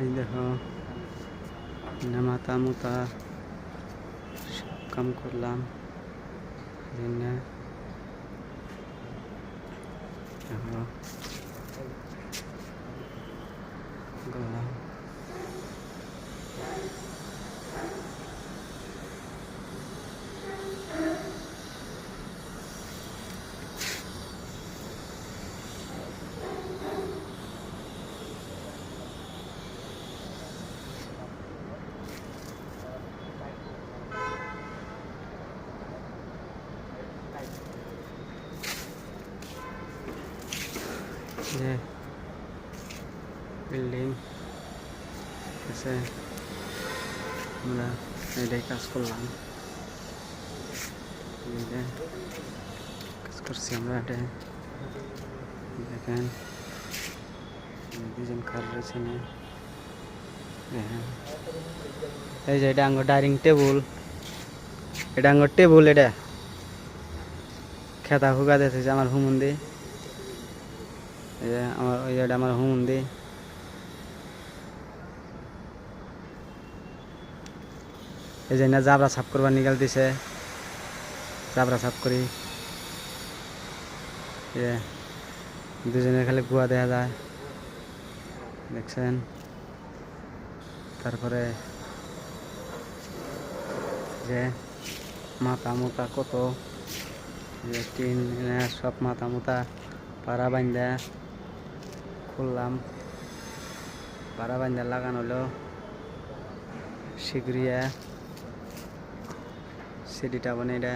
এই দেখো মাথা মুতা সব কাম করলাম দেখো করলাম। যে বিল্ডিং আছে আমরা এটাই কাজ করলাম, কাজ করছি আমরা এটাই। দেখেন দুজন কার রয়েছে না, এই যে এটা আঙ্গ ডাইনিং টেবুল, এটা আঙ্গ টেবুল, এটা খেতা ফুকা দিতেছে আমার হুমুন্দি, আমার এটা আমার হুমুন্দি। এই যে না জাবরা সাফ করবার নিকাল দিছে, জাবরা সাফ করি দুজনের খালি গুয়া দেখা যায় দেখছেন। তারপরে যে মাথা মুতা কত টিন সব মাথা মুতা পাড়া বান্ধা খুললাম, পাড়া বান্ধা লাগানো হলো শিগরিয়া সিডিটা বনে এটা।